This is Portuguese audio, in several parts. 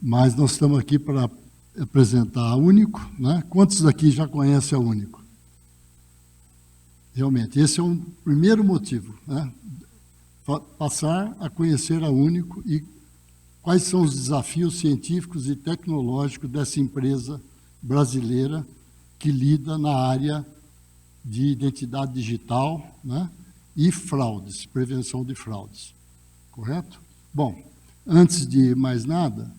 mas nós estamos aqui para apresentar a Único, né? Quantos aqui já conhecem a Único? Realmente, esse é um primeiro motivo, né? Passar a conhecer a Único e quais são os desafios científicos e tecnológicos dessa empresa brasileira que lida na área de identidade digital, né? E fraudes, prevenção de fraudes. Correto? Bom, antes de mais nada,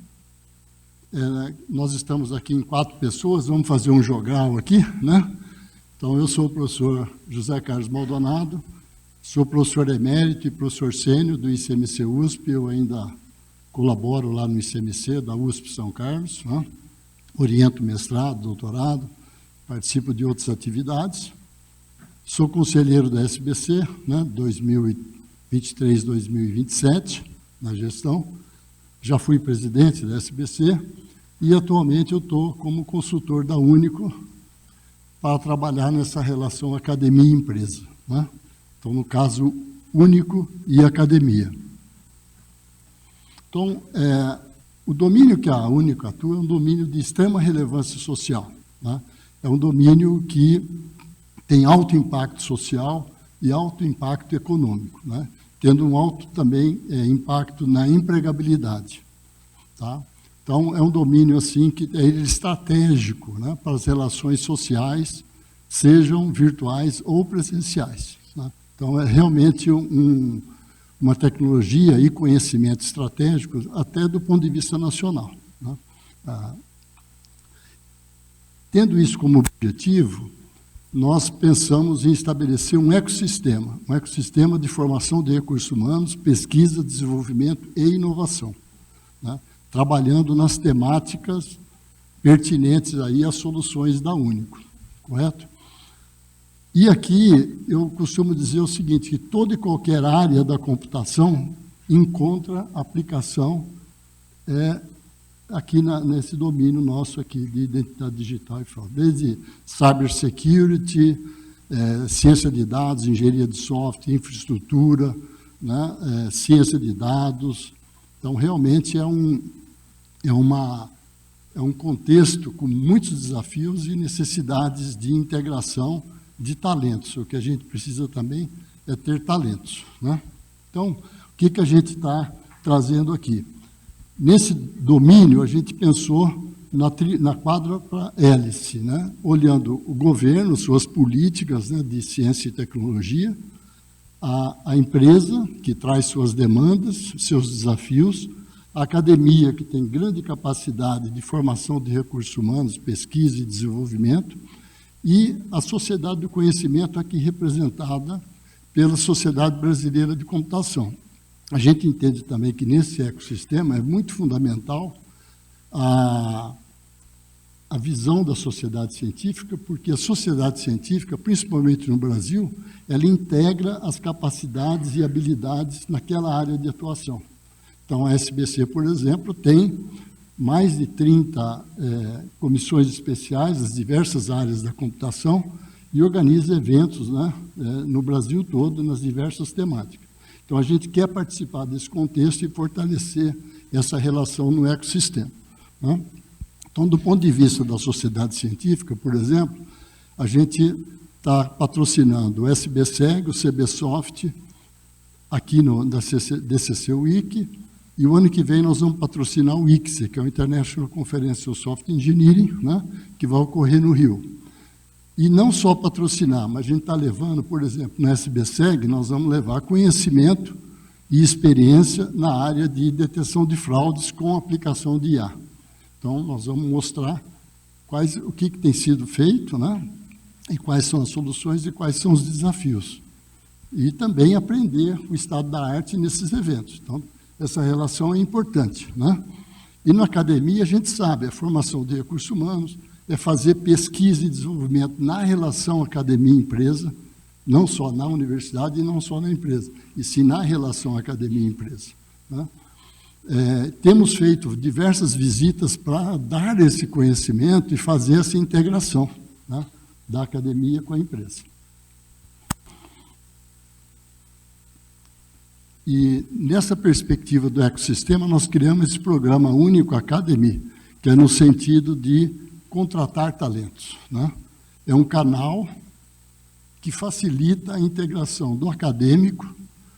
nós estamos aqui em 4 pessoas, vamos fazer um jogral aqui, né? Então, eu sou o professor José Carlos Maldonado, sou professor emérito e professor sênior do ICMC-USP, eu ainda colaboro lá no ICMC da USP São Carlos, né? Oriento mestrado, doutorado, participo de outras atividades. Sou conselheiro da SBC, né, 2023-2027, na gestão. Já fui presidente da SBC e, atualmente, eu estou como consultor da Único para trabalhar nessa relação academia e empresa, né? Então, no caso, Único e academia. Então, o domínio que a Único atua é um domínio de extrema relevância social, né? É um domínio que tem alto impacto social e alto impacto econômico, né? Tendo um alto também impacto na empregabilidade. Tá? Então, é um domínio assim, que é estratégico, né, para as relações sociais, sejam virtuais ou presenciais, né? Então, é realmente uma tecnologia e conhecimento estratégico até do ponto de vista nacional, né? Tendo isso como objetivo, nós pensamos em estabelecer um ecossistema de formação de recursos humanos, pesquisa, desenvolvimento e inovação, né? Trabalhando nas temáticas pertinentes aí às soluções da Único, correto? E aqui eu costumo dizer o seguinte, que toda e qualquer área da computação encontra aplicação aqui nesse domínio nosso aqui de identidade digital e fraude, desde cybersecurity, ciência de dados, engenharia de software, infraestrutura, né, ciência de dados. Então, realmente é um contexto com muitos desafios e necessidades de integração de talentos. O que a gente precisa também é ter talentos, né? Então, o que a gente está trazendo aqui? Nesse domínio, a gente pensou na quádrupla hélice, né? Olhando o governo, suas políticas, né, de ciência e tecnologia, a empresa, que traz suas demandas, seus desafios, a academia, que tem grande capacidade de formação de recursos humanos, pesquisa e desenvolvimento, e a sociedade do conhecimento, aqui representada pela Sociedade Brasileira de Computação. A gente entende também que nesse ecossistema é muito fundamental a visão da sociedade científica, porque a sociedade científica, principalmente no Brasil, ela integra as capacidades e habilidades naquela área de atuação. Então, a SBC, por exemplo, tem mais de 30 comissões especiais nas diversas áreas da computação e organiza eventos, né, no Brasil todo, nas diversas temáticas. Então, a gente quer participar desse contexto e fortalecer essa relação no ecossistema, né? Então, do ponto de vista da sociedade científica, por exemplo, a gente está patrocinando o SBSeg, o CBSoft, aqui da DCC Wiki, e o ano que vem nós vamos patrocinar o ICSE, que é o International Conference of Software Engineering, né, que vai ocorrer no Rio. E não só patrocinar, mas a gente está levando, por exemplo, no SBSeg, nós vamos levar conhecimento e experiência na área de detecção de fraudes com aplicação de IA. Então, nós vamos mostrar o que tem sido feito, né, e quais são as soluções e quais são os desafios. E também aprender o estado da arte nesses eventos. Então, essa relação é importante, né? E na academia, a gente sabe, a formação de recursos humanos é fazer pesquisa e desenvolvimento na relação academia-empresa, não só na universidade e não só na empresa, e sim na relação academia-empresa, né? Temos feito diversas visitas para dar esse conhecimento e fazer essa integração, né, da academia com a empresa. E, nessa perspectiva do ecossistema, nós criamos esse programa Único Academy, que é no sentido de contratar talentos, né? É um canal que facilita a integração do acadêmico,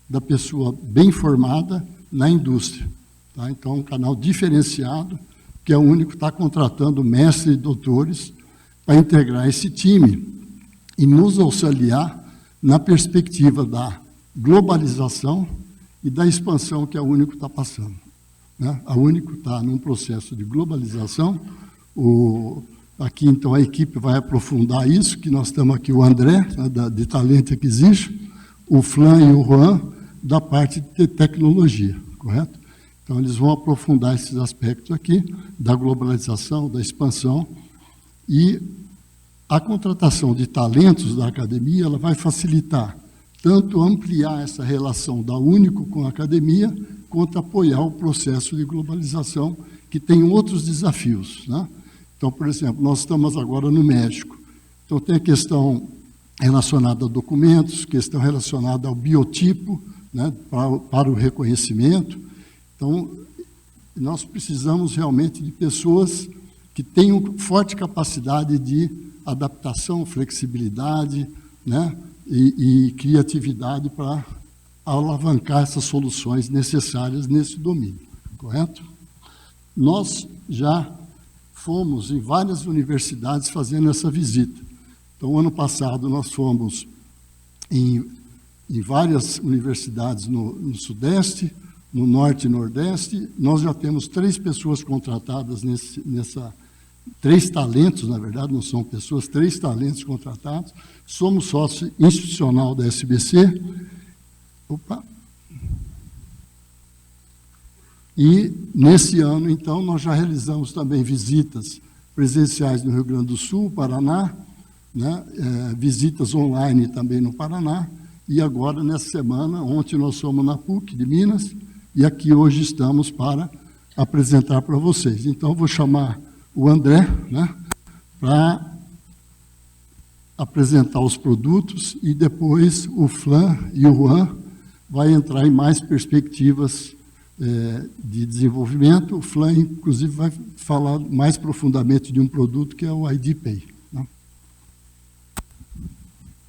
da pessoa bem formada, na indústria. Tá? Então, é um canal diferenciado, que é o único que está contratando mestres e doutores para integrar esse time e nos auxiliar na perspectiva da globalização e da expansão que a Único está passando, né? A Único está num processo de globalização. Aqui, então, a equipe vai aprofundar isso, que nós temos aqui o André, né, de Talent Acquisition, o Flan e o Juan, da parte de tecnologia, correto? Então, eles vão aprofundar esses aspectos aqui, da globalização, da expansão, e a contratação de talentos da academia, ela vai facilitar tanto ampliar essa relação da Único com a academia, quanto apoiar o processo de globalização, que tem outros desafios, né? Então, por exemplo, nós estamos agora no México. Então, tem a questão relacionada a documentos, questão relacionada ao biotipo, né, para o reconhecimento. Então, nós precisamos realmente de pessoas que tenham forte capacidade de adaptação, flexibilidade, né, e criatividade para alavancar essas soluções necessárias nesse domínio, correto? Nós já fomos em várias universidades fazendo essa visita. Então, ano passado, nós fomos em várias universidades no Sudeste, no Norte e Nordeste. Nós já temos 3 pessoas contratadas nessa... 3 talentos, na verdade, não são pessoas, 3 talentos contratados. Somos sócio institucional da SBC. Opa! E, nesse ano, então, nós já realizamos também visitas presenciais no Rio Grande do Sul, Paraná, né, visitas online também no Paraná, e agora, nessa semana, ontem nós fomos na PUC de Minas, e aqui hoje estamos para apresentar para vocês. Então, vou chamar o André, né, para apresentar os produtos, e depois o Flan e o Juan vai entrar em mais perspectivas de desenvolvimento. O Flan, inclusive, vai falar mais profundamente de um produto que é o ID Pay, né?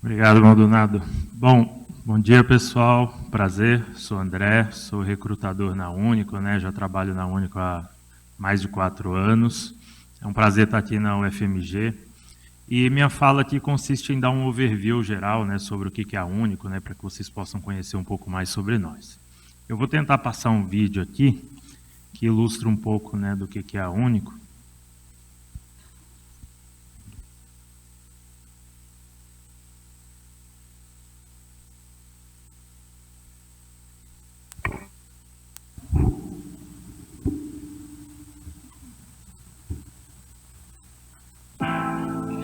Obrigado, Maldonado. Bom dia, pessoal. Prazer, sou André, sou recrutador na Único, né? Já trabalho na Único há mais de 4 anos. É um prazer estar aqui na UFMG. E minha fala aqui consiste em dar um overview geral, né, sobre o que é a Único, né, para que vocês possam conhecer um pouco mais sobre nós. Eu vou tentar passar um vídeo aqui que ilustra um pouco, né, do que é a Único.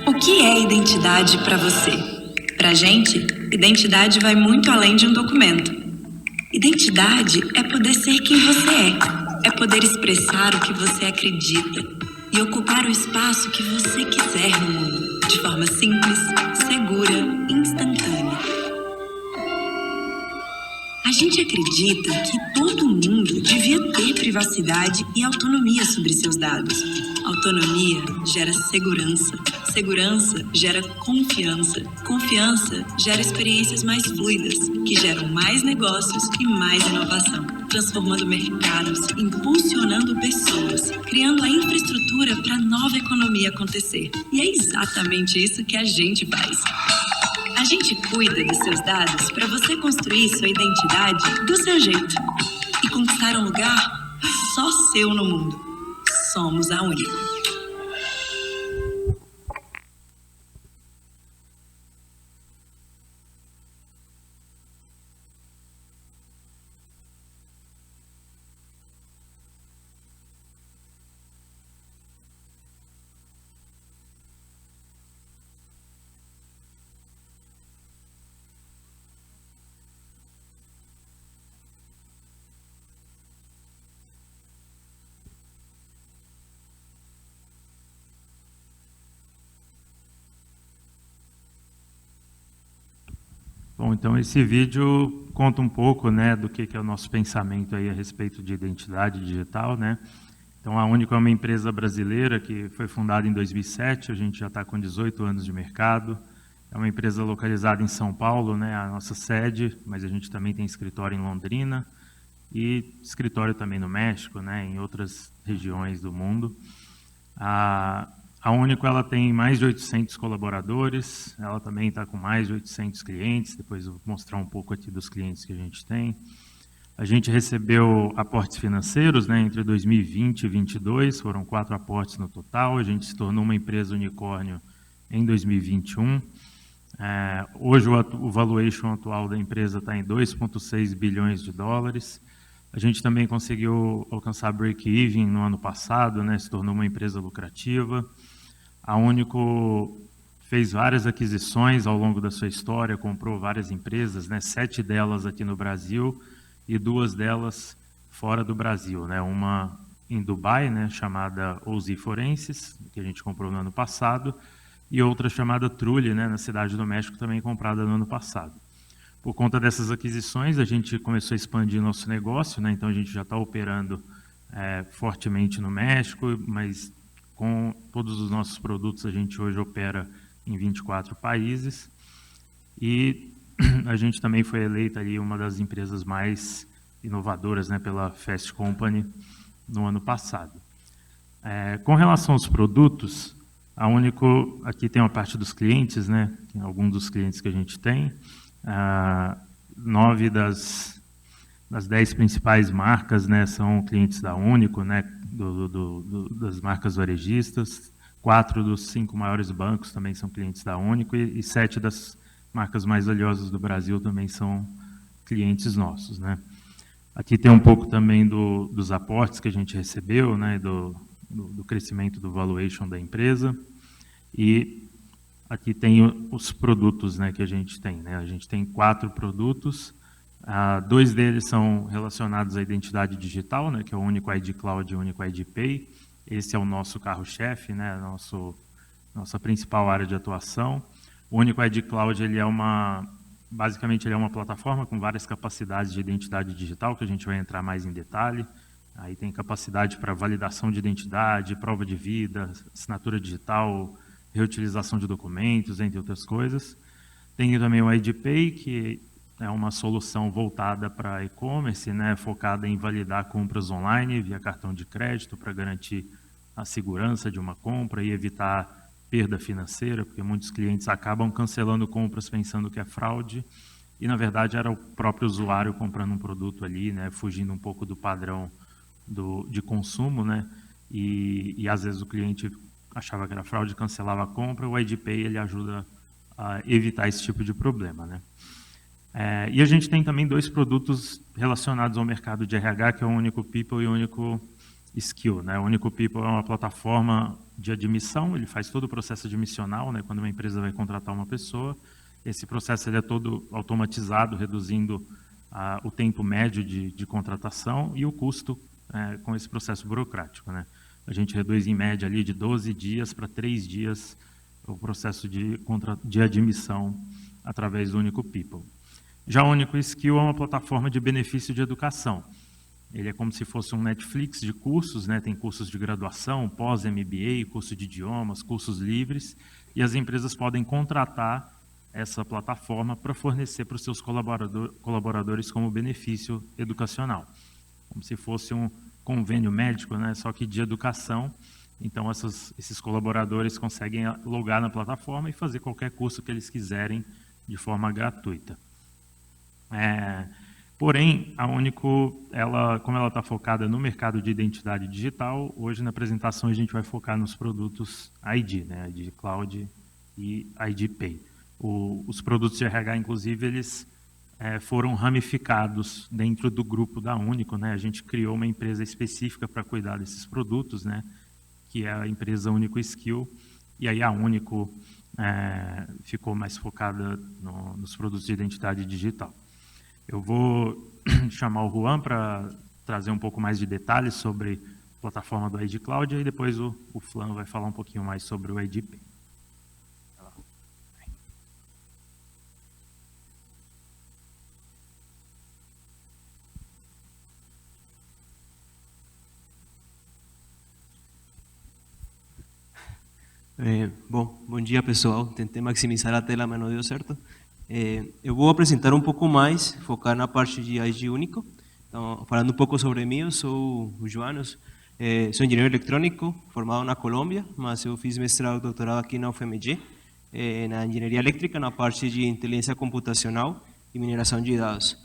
O que é identidade para você? Para a gente, identidade vai muito além de um documento. Identidade é poder ser quem você é poder expressar o que você acredita e ocupar o espaço que você quiser no mundo, de forma simples, segura, instantânea. A gente acredita que todo mundo devia ter privacidade e autonomia sobre seus dados. Autonomia gera segurança. Segurança gera confiança. Confiança gera experiências mais fluidas, que geram mais negócios e mais inovação, transformando mercados, impulsionando pessoas, criando a infraestrutura para a nova economia acontecer. E é exatamente isso que a gente faz. A gente cuida dos seus dados para você construir sua identidade do seu jeito e conquistar um lugar só seu no mundo. Somos a Único. Bom, então esse vídeo conta um pouco, né, do que é o nosso pensamento aí a respeito de identidade digital, né? Então a Único é uma empresa brasileira que foi fundada em 2007, a gente já está com 18 anos de mercado. É uma empresa localizada em São Paulo, né, a nossa sede, mas a gente também tem escritório em Londrina e escritório também no México, né, em outras regiões do mundo. A Único ela tem mais de 800 colaboradores, ela também está com mais de 800 clientes, depois eu vou mostrar um pouco aqui dos clientes que a gente tem. A gente recebeu aportes financeiros, né, entre 2020 e 2022, foram 4 aportes no total, a gente se tornou uma empresa unicórnio em 2021. Hoje o valuation atual da empresa está em 2,6 bilhões de dólares. A gente também conseguiu alcançar break-even no ano passado, né, se tornou uma empresa lucrativa. A Único fez várias aquisições ao longo da sua história, comprou várias empresas, né, 7 delas aqui no Brasil e 2 delas fora do Brasil, né, uma em Dubai, né, chamada OZ Forenses, que a gente comprou no ano passado, e outra chamada Trulli, né, na Cidade do México, também comprada no ano passado. Por conta dessas aquisições, a gente começou a expandir nosso negócio, né, então a gente já está operando fortemente no México, mas com todos os nossos produtos a gente hoje opera em 24 países e a gente também foi eleita ali uma das empresas mais inovadoras, né, pela Fast Company no ano passado. Com relação aos produtos, a Único, aqui tem uma parte dos clientes, né, tem alguns dos clientes que a gente tem, 9 das 10 principais marcas, né, são clientes da Único, né, das marcas varejistas, 4 dos 5 maiores bancos também são clientes da Único e 7 das marcas mais valiosas do Brasil também são clientes nossos, né. Aqui tem um pouco também dos aportes que a gente recebeu, né, do crescimento do valuation da empresa, e aqui tem os produtos, né, que a gente tem, né. A gente tem 4 produtos, 2 deles são relacionados à identidade digital, né, que é o Único ID Cloud e o Único ID Pay. Esse é o nosso carro-chefe, né, nossa principal área de atuação. O Único ID Cloud ele basicamente ele é uma plataforma com várias capacidades de identidade digital, que a gente vai entrar mais em detalhe. Aí tem capacidade para validação de identidade, prova de vida, assinatura digital, reutilização de documentos, entre outras coisas. Tem também o ID Pay, que é uma solução voltada para e-commerce, né, focada em validar compras online via cartão de crédito para garantir a segurança de uma compra e evitar perda financeira, porque muitos clientes acabam cancelando compras pensando que é fraude e, na verdade, era o próprio usuário comprando um produto ali, né, fugindo um pouco do padrão de consumo, né, e às vezes o cliente achava que era fraude, cancelava a compra. O ID Pay ele ajuda a evitar esse tipo de problema, né. E a gente tem também 2 produtos relacionados ao mercado de RH, que é o Único People e o Único Skill, né. O Único People é uma plataforma de admissão, ele faz todo o processo admissional, né, quando uma empresa vai contratar uma pessoa. Esse processo ele é todo automatizado, reduzindo o tempo médio de contratação e o custo com esse processo burocrático, né. A gente reduz em média ali de 12 dias para 3 dias o processo de admissão através do Único People. Já o Único Skill é uma plataforma de benefício de educação. Ele é como se fosse um Netflix de cursos, né? Tem cursos de graduação, pós-MBA, curso de idiomas, cursos livres, e as empresas podem contratar essa plataforma para fornecer para os seus colaboradores como benefício educacional. Como se fosse um convênio médico, né? Só que de educação. Então, esses colaboradores conseguem logar na plataforma e fazer qualquer curso que eles quiserem de forma gratuita. Porém, a Único, como ela está focada no mercado de identidade digital, hoje na apresentação a gente vai focar nos produtos ID, né, ID Cloud e ID Pay. Os produtos de RH, inclusive, eles foram ramificados dentro do grupo da Único, né. A gente criou uma empresa específica para cuidar desses produtos, né, que é a empresa Único Skill, e aí a Único ficou mais focada nos produtos de identidade digital. Eu vou chamar o Juan para trazer um pouco mais de detalhes sobre a plataforma do ID Cloud e depois o Flan vai falar um pouquinho mais sobre o ID Pay. Bom dia pessoal, tentei maximizar a tela, mas não deu certo. Eu vou apresentar um pouco mais, focar na parte de IG único. Então, falando um pouco sobre mim, eu sou o João, sou engenheiro eletrônico, formado na Colômbia, mas eu fiz mestrado e doutorado aqui na UFMG, na engenharia elétrica, na parte de inteligência computacional e mineração de dados.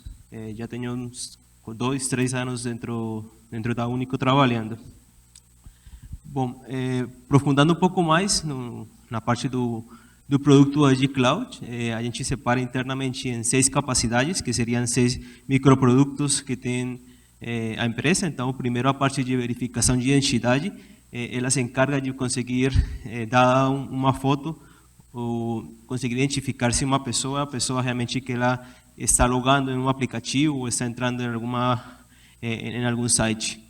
Já tenho uns 2, 3 anos dentro da Único trabalhando. Bom, aprofundando um pouco mais na parte do produto IG Cloud, a gente separa internamente em 6 capacidades, que seriam 6 microprodutos que tem a empresa. Então, primeiro a parte de verificação de identidade, ela se encarga de conseguir dar uma foto, ou conseguir identificar se a pessoa realmente que ela está logando em um aplicativo ou está entrando em algum site.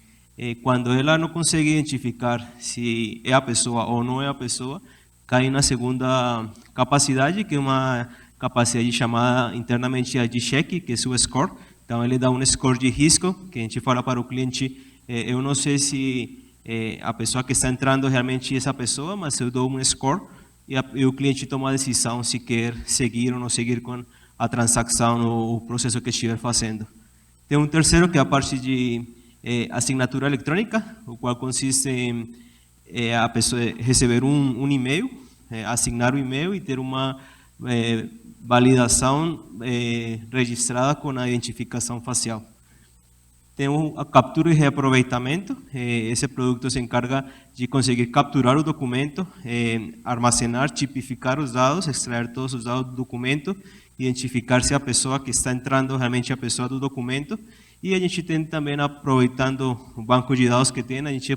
Quando ela não consegue identificar se é a pessoa ou não é a pessoa, cai na segunda capacidade, que é uma capacidade chamada internamente de check, que é o score. Então, ele dá um score de risco, que a gente fala para o cliente, eu não sei se a pessoa que está entrando realmente é essa pessoa, mas eu dou um score e o cliente toma a decisão se quer seguir ou não seguir com a transação ou o processo que estiver fazendo. Tem um terceiro, que é a parte de assinatura eletrônica, o qual consiste em a pessoa receber um e-mail, assinar o e-mail e ter uma validação registrada com a identificação facial. Tem a captura e reaproveitamento. Esse produto se encarga de conseguir capturar o documento, armazenar, tipificar os dados, extrair todos os dados do documento, identificar se a pessoa que está entrando realmente é a pessoa do documento. E a gente tem também, aproveitando o banco de dados que tem, a gente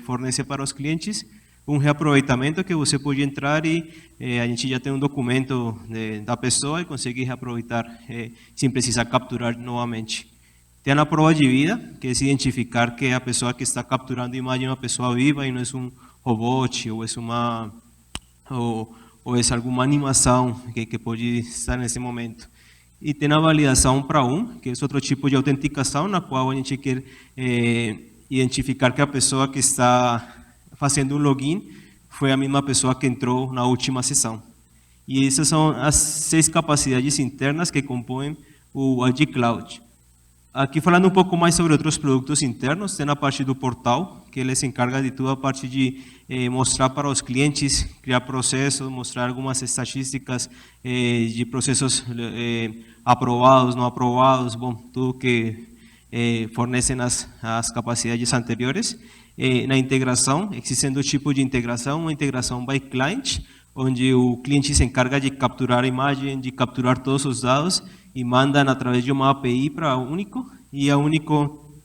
fornece para os clientes um reaproveitamento, que você pode entrar e a gente já tem um documento da pessoa e consegue reaproveitar sem precisar capturar novamente. Tem a prova de vida, que é identificar que a pessoa que está capturando a imagem é uma pessoa viva e não é um robô ou é alguma animação que pode estar nesse momento. E tem a validação para que é outro tipo de autenticação, na qual a gente quer identificar que a pessoa que está fazendo um login foi a mesma pessoa que entrou na última sessão. E essas são as 6 capacidades internas que compõem o IG Cloud. Aqui falando um pouco mais sobre outros produtos internos, tem a parte do portal, que ele se encarga de toda a parte de mostrar para os clientes, criar processos, mostrar algumas estatísticas de processos aprovados, não aprovados, bom, tudo que fornecem as capacidades anteriores. Na integração, existem 2 tipos de integração, uma integração by client, onde o cliente se encarga de capturar a imagem, de capturar todos os dados e manda através de uma API para a Único, e a Único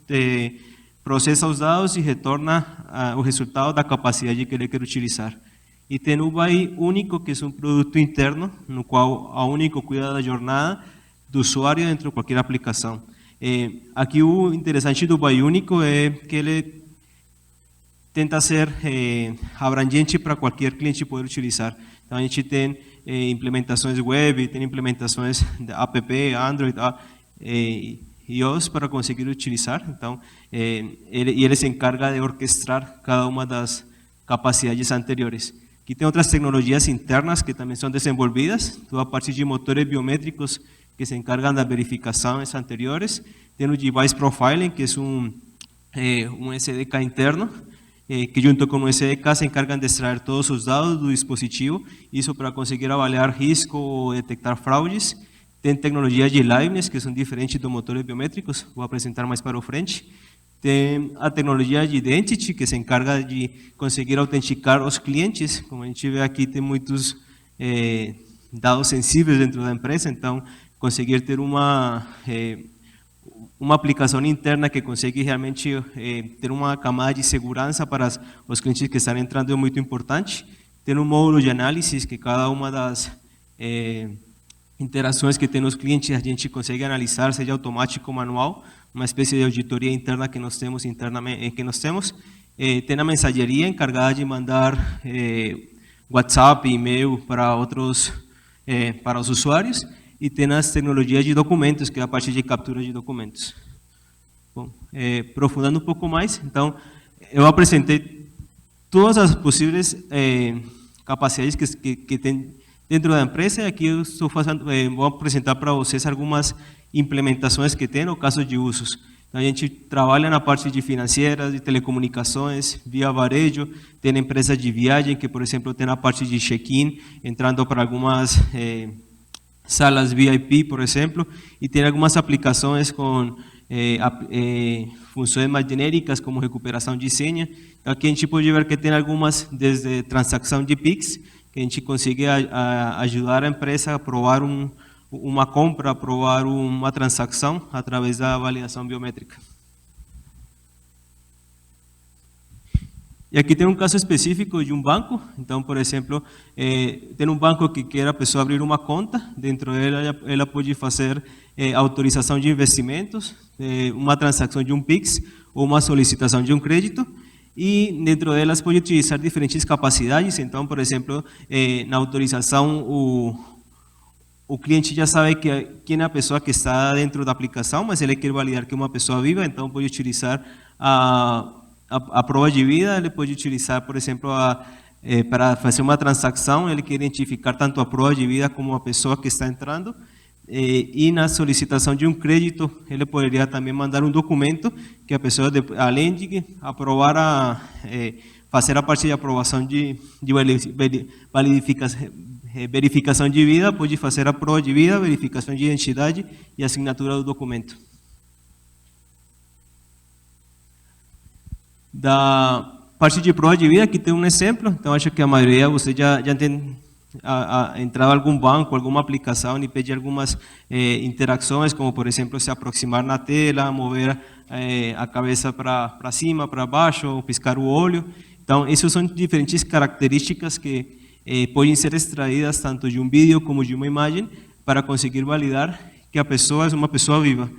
processa os dados e retorna o resultado da capacidade que ele quer utilizar. E tem o by Único, que é um produto interno, no qual a Único cuida da jornada do usuário dentro de qualquer aplicação. Aqui o interessante do by Único é que ele tenta ser abrangente para qualquer cliente poder utilizar. Então, a gente tem implementações web, tem implementações de app, Android, iOS para conseguir utilizar. Então, ele se encarga de orquestrar cada uma das capacidades anteriores. Aqui tem outras tecnologias internas que também são desenvolvidas, toda a parte de motores biométricos que se encargam das verificações anteriores. Tem o Device Profiling, que é um SDK interno, que junto com o SDK se encargam de extrair todos os dados do dispositivo, isso para conseguir avaliar risco ou detectar fraudes. Tem tecnologias de liveness, que são diferentes dos motores biométricos, vou apresentar mais para o frente. Tem a tecnologia de Identity, que se encarga de conseguir autenticar os clientes. Como a gente vê aqui, tem muitos dados sensíveis dentro da empresa, então conseguir ter uma aplicação interna que consegue realmente ter uma camada de segurança para os clientes que estão entrando é muito importante. Tem um módulo de análise que cada uma das interações que tem os clientes a gente consegue analisar, seja automático ou manual, uma espécie de auditoria interna que nós temos internamente, tem a mensageria encargada de mandar WhatsApp, e-mail para os usuários, e tem as tecnologias de documentos, que é a parte de captura de documentos. Bom, aprofundando um pouco mais, então, eu apresentei todas as possíveis capacidades que tem dentro da empresa. E aqui eu estou fazendo, vou apresentar para vocês algumas implementações que tem ou casos de usos. Então, a gente trabalha na parte de financeiras, de telecomunicações, via varejo, tem empresas de viagem que, por exemplo, tem a parte de check-in, entrando para algumas salas VIP, por exemplo, e tem algumas aplicações com funções mais genéricas, como recuperação de senha. Então, aqui a gente pode ver que tem algumas, desde transação de Pix, que a gente consegue ajudar a empresa a aprovar uma compra, aprovar uma transação através da validação biométrica. E aqui tem um caso específico de um banco. Então, por exemplo, tem um banco que quer a pessoa abrir uma conta, dentro dela ela pode fazer autorização de investimentos, uma transação de um Pix ou uma solicitação de um crédito, e dentro delas pode utilizar diferentes capacidades. Então, por exemplo, na autorização o cliente já sabe quem é a pessoa que está dentro da aplicação, mas ele quer validar que é uma pessoa viva, então pode utilizar a prova de vida. Ele pode utilizar, por exemplo, para fazer uma transação, ele quer identificar tanto a prova de vida como a pessoa que está entrando. E na solicitação de um crédito, ele poderia também mandar um documento que a pessoa, além de aprovar, fazer a parte de aprovação de verificação de vida, pode fazer a prova de vida, verificação de identidade e assinatura do documento. Da parte de prova de vida, aqui tem um exemplo. Então, acho que a maioria, você já tem entrado em algum banco, alguma aplicação e pedir algumas interações, como, por exemplo, se aproximar na tela, mover a cabeça para cima, para baixo, ou piscar o olho. Então, essas são diferentes características que podem ser extraídas tanto de um vídeo como de uma imagem para conseguir validar que a pessoa é uma pessoa viva.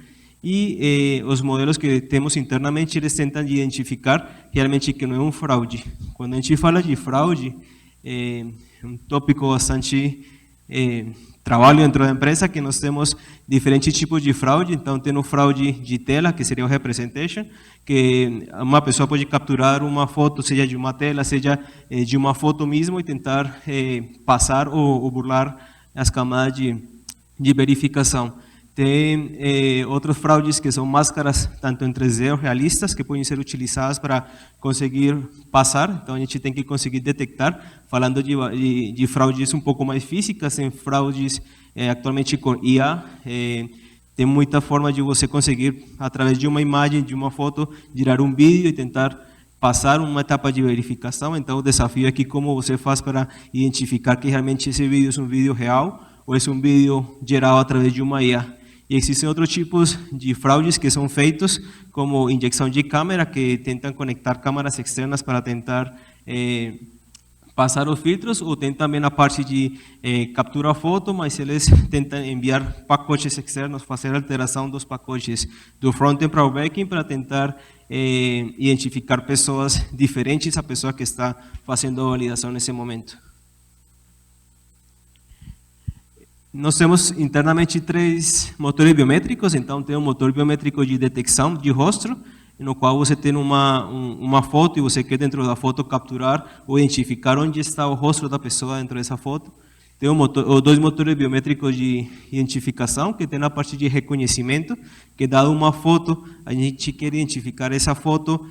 E os modelos que temos internamente, eles tentam identificar realmente que não é um fraude. Quando a gente fala de fraude, é um tópico bastante trabalho dentro da empresa, que nós temos diferentes tipos de fraude. Então, tem o fraude de tela, que seria o representation, que uma pessoa pode capturar uma foto, seja de uma tela, seja de uma foto mesmo, e tentar passar ou burlar as camadas de verificação. Tem outros fraudes que são máscaras, tanto em 3D ou realistas, que podem ser utilizadas para conseguir passar. Então, a gente tem que conseguir detectar. Falando de fraudes um pouco mais físicas, tem fraudes atualmente com IA. Tem muita forma de você conseguir, através de uma imagem, de uma foto, gerar um vídeo e tentar passar uma etapa de verificação. Então, o desafio aqui é como você faz para identificar que realmente esse vídeo é um vídeo real ou é um vídeo gerado através de uma IA. E existem outros tipos de fraudes que são feitos, como injeção de câmera, que tentam conectar câmeras externas para tentar passar os filtros, ou tem também a parte de captura foto, mas eles tentam enviar pacotes externos, fazer alteração dos pacotes do front-end para o back-end, para tentar identificar pessoas diferentes à pessoa que está fazendo a validação nesse momento. Nós temos internamente 3 motores biométricos. Então, tem um motor biométrico de detecção de rosto, no qual você tem uma foto e você quer dentro da foto capturar ou identificar onde está o rosto da pessoa dentro dessa foto. Tem 2 motores biométricos de identificação, que tem a parte de reconhecimento, que dado uma foto, a gente quer identificar essa foto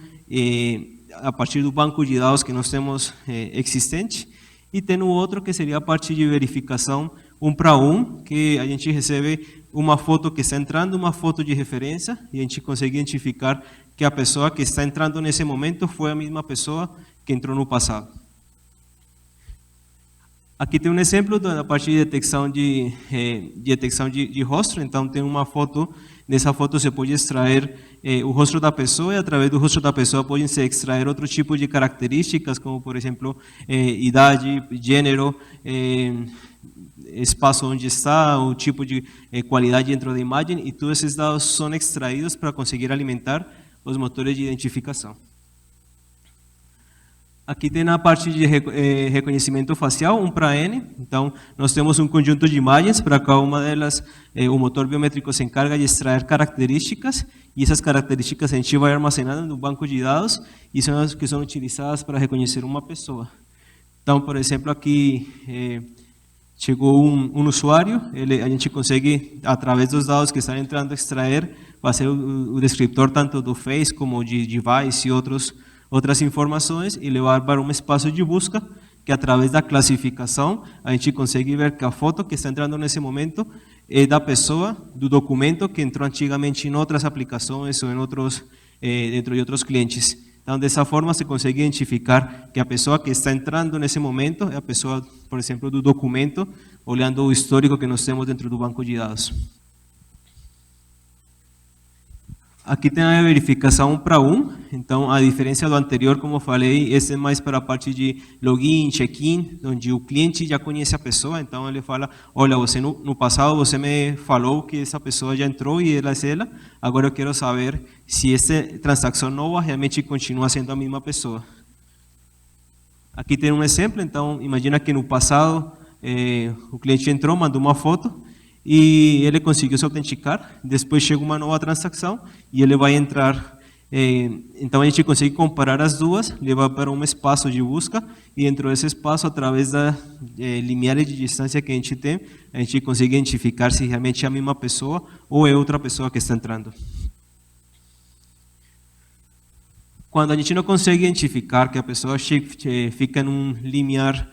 a partir do banco de dados que nós temos existente. E tem o outro que seria a parte de verificação 1 para 1, que a gente recebe uma foto que está entrando, uma foto de referência, e a gente consegue identificar que a pessoa que está entrando nesse momento foi a mesma pessoa que entrou no passado. Aqui tem um exemplo da parte de detecção de rosto. Então, tem uma foto. Nessa foto você pode extrair o rosto da pessoa, e através do rosto da pessoa podem se extrair outro tipo de características, como, por exemplo, idade, gênero, espaço onde está, o tipo de qualidade dentro da imagem, e todos esses dados são extraídos para conseguir alimentar os motores de identificação. Aqui tem a parte de reconhecimento facial, 1 para N. Então, nós temos um conjunto de imagens, para cada uma delas o motor biométrico se encarga de extrair características, e essas características a gente vai armazenando no banco de dados, e são as que são utilizadas para reconhecer uma pessoa. Então, por exemplo, aqui chegou um usuário, a gente consegue, através dos dados que estão entrando, extrair, fazer o descriptor tanto do Face como de device e outras informações e levar para um espaço de busca que, através da classificação, a gente consegue ver que a foto que está entrando nesse momento é da pessoa, do documento que entrou antigamente em outras aplicações ou dentro de outros clientes. Então, dessa forma, se consegue identificar que a pessoa que está entrando nesse momento é a pessoa, por exemplo, do documento, olhando o histórico que nós temos dentro do banco de dados. Aqui tem a verificação 1 para 1, então a diferença do anterior, como eu falei, esse é mais para a parte de login, check-in, onde o cliente já conhece a pessoa, então ele fala, olha, você no passado você me falou que essa pessoa já entrou e ela é ela, agora eu quero saber se essa transação nova realmente continua sendo a mesma pessoa. Aqui tem um exemplo, então imagina que no passado o cliente entrou, mandou uma foto, e ele conseguiu se autenticar, depois chega uma nova transação e ele vai entrar. Então a gente consegue comparar as duas, levar para um espaço de busca e dentro desse espaço, através da limiar de distância que a gente tem, a gente consegue identificar se realmente é a mesma pessoa ou é outra pessoa que está entrando. Quando a gente não consegue identificar que a pessoa fica num limiar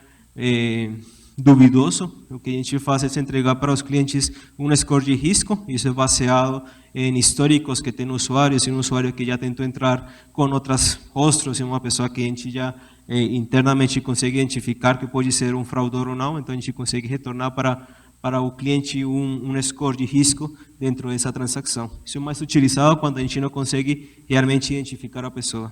duvidoso, o que a gente faz é entregar para os clientes um score de risco, isso é baseado em históricos que tem usuários, e um usuário que já tentou entrar com outros rostros, e uma pessoa que a gente já internamente consegue identificar que pode ser um fraudador ou não, então a gente consegue retornar para o cliente um score de risco dentro dessa transação. Isso é mais utilizado quando a gente não consegue realmente identificar a pessoa.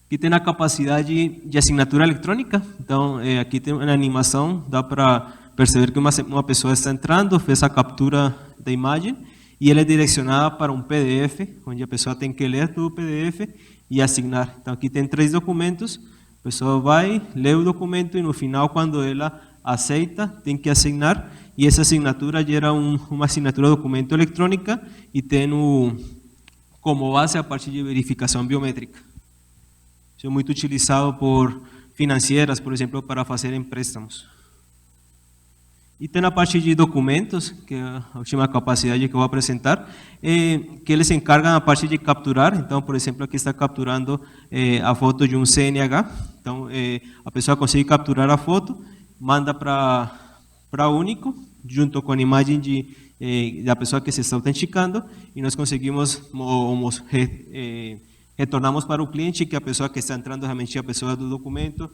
Aqui tem a capacidade de assinatura eletrônica, então aqui tem uma animação, dá para perceber que uma pessoa está entrando, fez a captura da imagem e ela é direcionada para um PDF, onde a pessoa tem que ler todo o PDF e assinar. Então aqui tem 3 documentos, a pessoa vai, lê o documento e no final, quando ela aceita, tem que assinar e essa assinatura gera uma assinatura documento eletrônica e tem como base a parte de verificação biométrica. Isso é muito utilizado por financeiras, por exemplo, para fazer empréstimos. E tem a parte de documentos, que é a última capacidade que eu vou apresentar, que eles se encargam da parte de capturar. Então, por exemplo, aqui está capturando a foto de um CNH. Então, a pessoa consegue capturar a foto, manda para o Único, junto com a imagem da pessoa que se está autenticando, e nós conseguimos retornamos para o cliente que a pessoa que está entrando realmente é a pessoa do documento,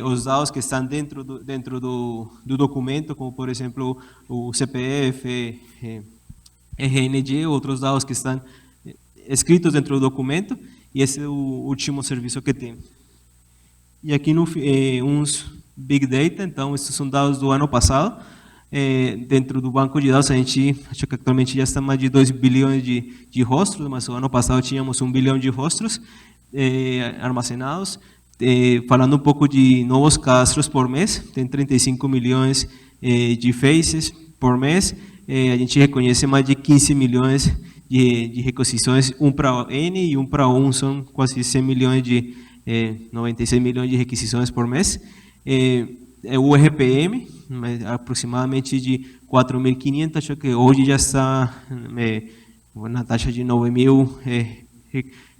os dados que estão dentro do documento, como por exemplo o CPF, RNG, outros dados que estão escritos dentro do documento, e esse é o último serviço que tem. E aqui uns Big Data, então esses são dados do ano passado, dentro do banco de dados, a gente acho que atualmente já está mais de 2 bilhões de rostos, mas o ano passado tínhamos 1 bilhão de rostos armazenados. Falando um pouco de novos cadastros por mês, tem 35 milhões de faces por mês, a gente reconhece mais de 15 milhões de requisições, 1 para N e 1 para 1, são quase 100 milhões 96 milhões de requisições por mês. O RPM, aproximadamente de 4.500, acho que hoje já está na taxa de 9.000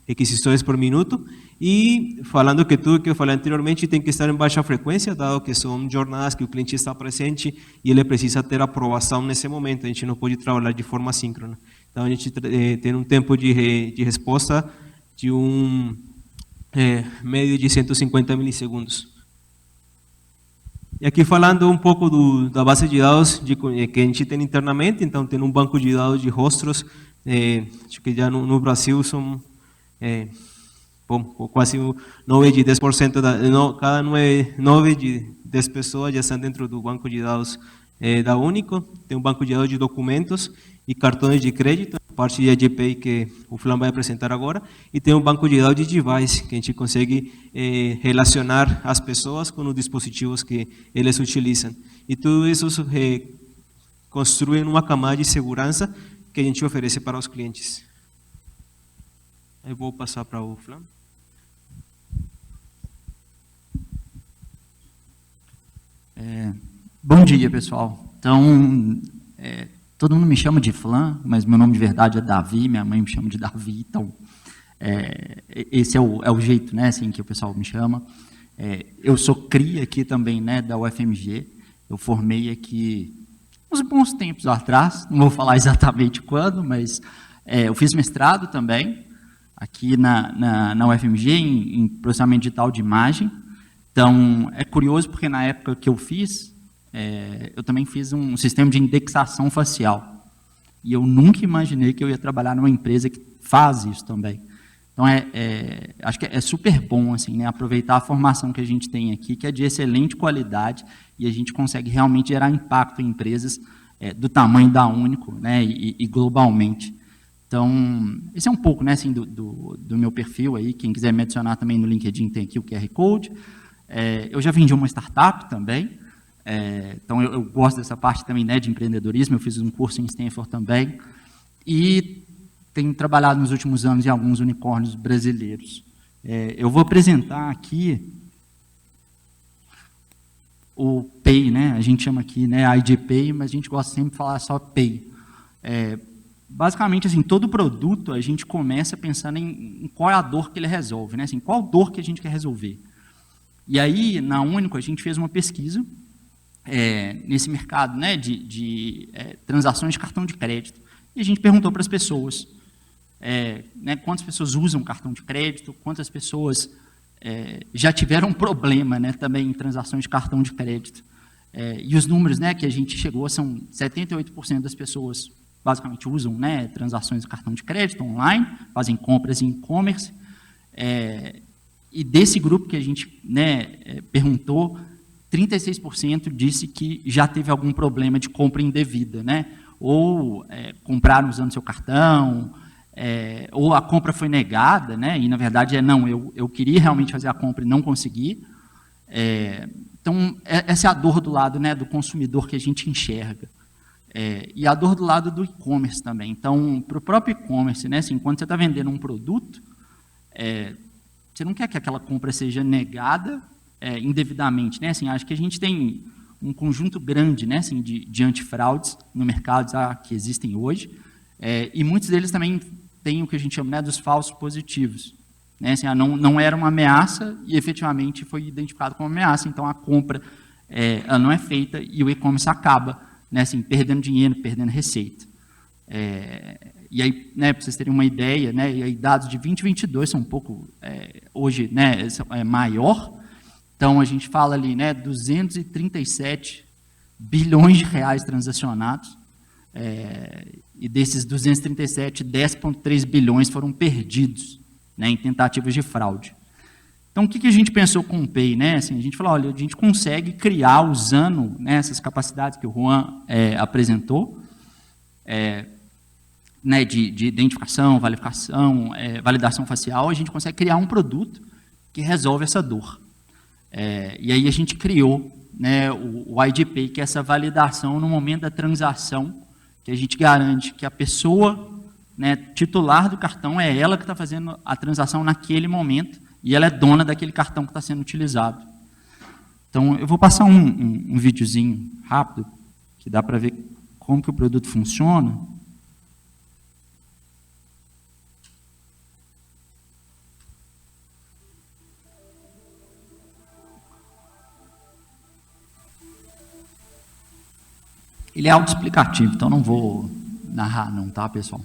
requisições por minuto. E falando que tudo que eu falei anteriormente tem que estar em baixa frequência, dado que são jornadas que o cliente está presente e ele precisa ter aprovação nesse momento, a gente não pode trabalhar de forma síncrona. Então a gente tem um tempo de resposta de médio de 150 milissegundos. E aqui falando um pouco da base de dados que a gente tem internamente, então tem um banco de dados de rostos, acho que já no Brasil são quase 9 de 10%, cada 9 de 10 pessoas já estão dentro do banco de dados da Único. Tem um banco de dados de documentos e cartões de crédito, parte de AGPI que o Flan vai apresentar agora, e tem um banco de dados de device, que a gente consegue relacionar as pessoas com os dispositivos que eles utilizam. E tudo isso construi uma camada de segurança que a gente oferece para os clientes. Eu vou passar para o Flan. Bom dia, pessoal. Então, todo mundo me chama de Flan, mas meu nome de verdade é Davi, minha mãe me chama de Davi, então esse é o jeito, né, assim, que o pessoal me chama. Eu sou CRI aqui também, né, da UFMG. Eu formei aqui uns bons tempos atrás, não vou falar exatamente quando, mas eu fiz mestrado também aqui na UFMG em processamento digital de imagem. Então, é curioso porque na época que eu fiz, eu também fiz um sistema de indexação facial. E eu nunca imaginei que eu ia trabalhar numa empresa que faz isso também. Então, acho que é super bom assim, né, aproveitar a formação que a gente tem aqui, que é de excelente qualidade, e a gente consegue realmente gerar impacto em empresas do tamanho da Único, né, e globalmente. Então, esse é um pouco, né, assim, do meu perfil aí. Quem quiser me adicionar também no LinkedIn tem aqui o QR Code. Eu já vendi uma startup também, então eu gosto dessa parte também, né, de empreendedorismo. Eu fiz um curso em Stanford também e tenho trabalhado nos últimos anos em alguns unicórnios brasileiros. Eu vou apresentar aqui o Pay, né? A gente chama aqui, né, ID Pay, mas a gente gosta sempre de falar só Pay. Basicamente, assim, todo produto a gente começa pensando em qual é a dor que ele resolve, né? Assim, qual dor que a gente quer resolver. E aí, na Único, a gente fez uma pesquisa nesse mercado, né, de transações de cartão de crédito. E a gente perguntou para as pessoas, né, quantas pessoas usam cartão de crédito, quantas pessoas já tiveram um problema, né, também em transações de cartão de crédito. E os números, né, que a gente chegou são 78% das pessoas basicamente usam, né, transações de cartão de crédito online, fazem compras em e-commerce. E desse grupo que a gente, né, perguntou, 36% disse que já teve algum problema de compra indevida, né? Ou compraram usando seu cartão, ou a compra foi negada, né? E na verdade não, eu queria realmente fazer a compra e não consegui. Então, essa é a dor do lado, né, do consumidor que a gente enxerga. E a dor do lado do e-commerce também. Então, para o próprio e-commerce, né, assim, quando você está vendendo um produto, você não quer que aquela compra seja negada indevidamente, né? Assim, acho que a gente tem um conjunto grande, né, assim, de antifraudes no mercado que existem hoje, e muitos deles também têm o que a gente chama, né, dos falsos positivos. Né? Assim, não era uma ameaça e efetivamente foi identificado como ameaça, então a compra ela não é feita e o e-commerce acaba, né, assim, perdendo dinheiro, perdendo receita. E aí, né, para vocês terem uma ideia, né, e aí dados de 2022 são um pouco, hoje, né, maior. Então, a gente fala ali, né, 237 bilhões de reais transacionados, e desses 237, 10,3 bilhões foram perdidos, né, em tentativas de fraude. Então, o que a gente pensou com o Pay? Né? Assim, a gente falou, olha, a gente consegue criar, usando, né, essas capacidades que o Juan apresentou, né, de identificação, validação facial, a gente consegue criar um produto que resolve essa dor. E aí a gente criou, né, o ID Pay, que é essa validação no momento da transação, que a gente garante que a pessoa, né, titular do cartão é ela que está fazendo a transação naquele momento e ela é dona daquele cartão que está sendo utilizado. Então, eu vou passar um videozinho rápido, que dá para ver como que o produto funciona. Ele é autoexplicativo, então não vou narrar não, tá, pessoal?